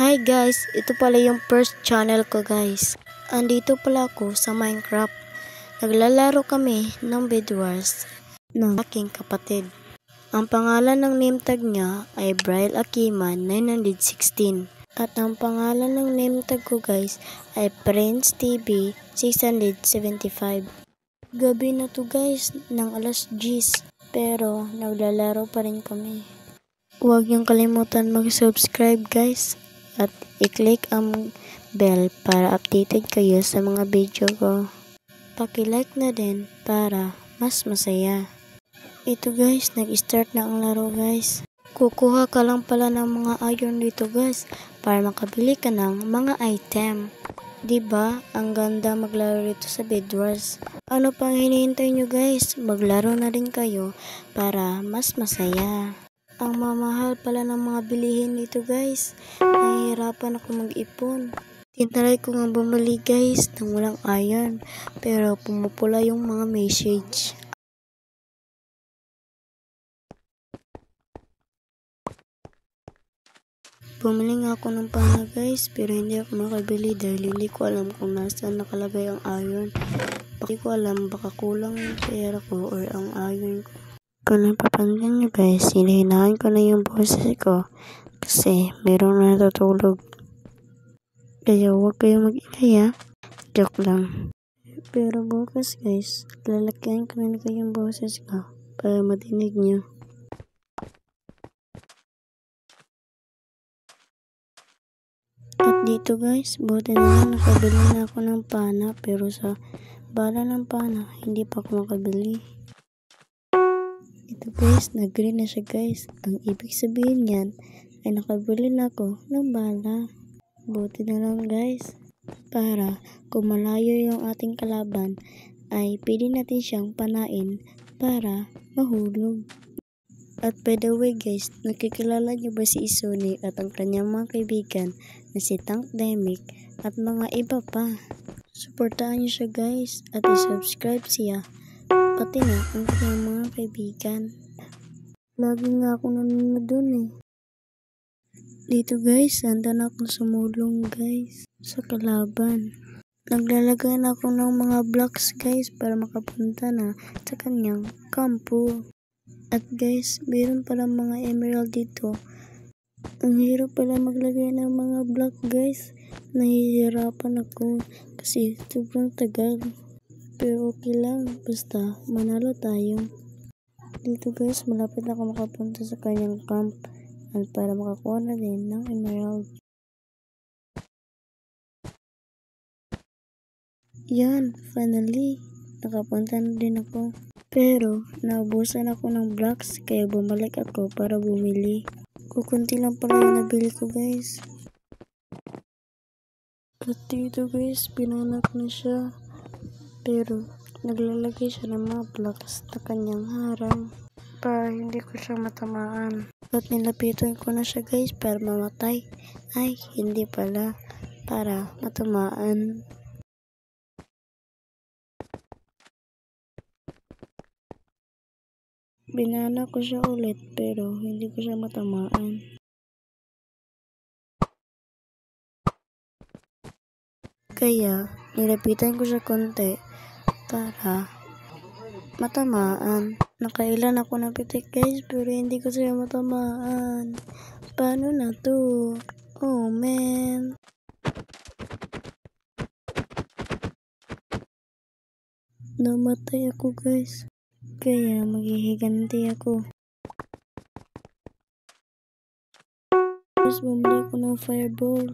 Hi guys, ito pala yung first channel ko guys. Andito pala ako sa Minecraft. Naglalaro kami ng Bed Wars ng aking kapatid. Ang pangalan ng name tag niya ay Bryle Akiman 916. At ang pangalan ng name tag ko guys ay Prince TV 675. Gabi na to guys, ng alas 10. Pero naglalaro pa rin kami. Huwag niyong kalimutan mag-subscribe guys. At i-click ang bell para updated kayo sa mga video ko. Paki-like na din para mas masaya. Ito guys, nag-start na ang laro guys. Kukuha ka lang pala ng mga iron dito guys para makabili ka ng mga item. Diba? Ang ganda maglaro dito sa Bed Wars. Ano pang hinihintay nyo guys? Maglaro na rin kayo para mas masaya. Ang mamahal pala ng mga bilihin dito guys. Nahihirapan ako mag-ipon. Tinry ko nga bumili guys ng walang iron. Pero pumupula yung mga message. Bumili nga ako ng pana guys. Pero hindi ako makabili dahil hindi ko alam kung nasaan nakalagay ang iron. Hindi ko alam baka kulang yung pera ko or ang iron ko. Kung napapansin nyo guys, hinahinahan ko na yung boses ko kasi merong natutulog. Kaya huwag kayong mag-ingay. Joke lang. Pero bukas guys, lalakyan ko na yung boses ko para matinig nyo. At dito guys, buti na lang nakabili na ako ng pana pero sa bala ng pana, hindi pa ako makabili. Ito guys, nag-green na siya guys. Ang ibig sabihin yan ay nakabili na ako ng bala. Buti na lang guys. Para kung malayo yung ating kalaban ay pwede natin siyang panain para mahulog. At by the way guys, nakikilala niyo ba si Isoni at ang kanyang mga kaibigan na si Tank Demic at mga iba pa? Suportahan niyo siya guys at i-subscribe siya. Pati na ang kanyang mga kaibigan. Lagi nga ako nanonood dun eh. Dito guys, handa na akong sumulong guys sa kalaban. Naglalagay na ako ng mga blocks guys para makapunta na sa kanyang kampo. At guys, mayroon pala mga emerald dito. Ang hirap pala maglagay ng mga block guys. Nahihirapan ako kasi sobrang tagal. Pero okay lang, basta manalo tayo. Dito guys, malapit na ako makapunta sa kanyang camp at para makakuha na din ng emerald. Yan, finally, nakapunta na din ako. Pero, naubusan ako ng blocks kaya bumalik ako para bumili. Kukunti lang pala yung nabili ko guys. At dito guys, pinanak na siya. Pero, naglalagay siya ng mga blocks na kanyang harang para hindi ko siya matamaan. At nilapitan ko na siya guys para mamatay. Ay, hindi pala. Para matamaan. Binana ko siya ulit pero hindi ko siya matamaan. Kaya, nilapitan ko siya konti para matamaan. Nakailan ako na pitik guys pero hindi ko siya matamaan. Paano na to? Oh man. Namatay ako guys. Kaya maghihiganti ako. Guys, bumili ko ng fireball.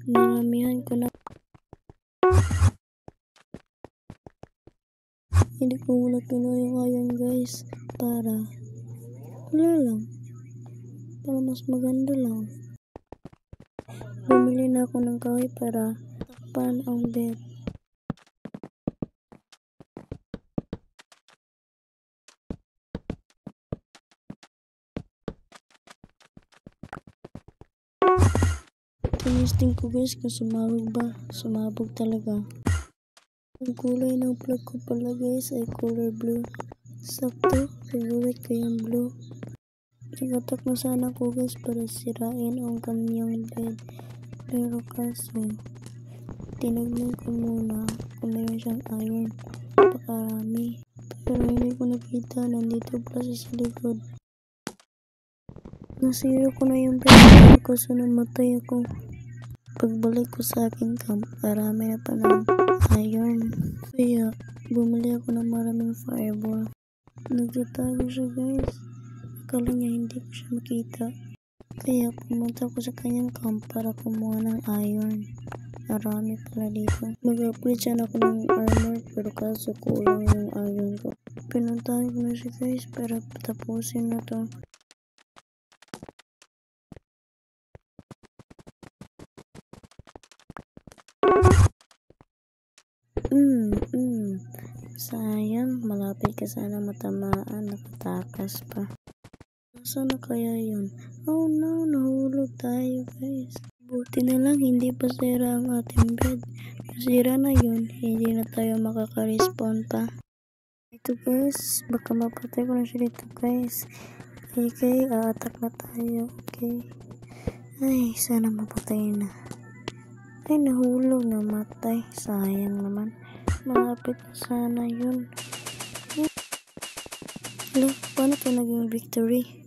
Ninamihan ko na. Hindi ko muna pinuha yung iron guys para wala lang, para mas maganda lang. Bumili na ako ng kahoy para takpan ang bed. Tinisting ko guys kung sumabog ba. Sumabog talaga. Ang kulay ng plug ko pala guys ay color blue. Sakto, favorite ko yung blue. Nagatak na sana ko guys para sirain ang kanyang bed. Pero kaso, tinignan ko muna kung meron siyang iron. Pakarami. Pero hindi ko nakita. Nandito pala sa likod. Nasira ko na yung pera ko so namatay ako. Pagbalik ko sa aking camp, marami na pa ng iron. Kaya, bumili ako ng maraming fireball. Nagtatago siya guys. Akala niya hindi ko siya makita. Kaya pumunta ako sa kanyang camp para kumuha ng iron. Marami pala dito. Mag-upgrade siya ako ng armor pero kaso kulang yung iron ko. Pinuntahan ko na siya guys para tapusin na to. Sayang, malapit ka sana matamaan, nakatakas pa. Nasaan na kaya yun? Oh no, nahulog tayo guys. Buti na lang hindi pa sira ang ating bed. Sira na yun, hindi na tayo makaka-respawn pa. Ito guys, baka mapatay ko na siya dito guys. Okay, a-attack na tayo. Okay. Ay, sana mapatay na. Ay, nahulog, namatay. Sayang naman. Malapit na sana yun. Hello, paano ito naging victory?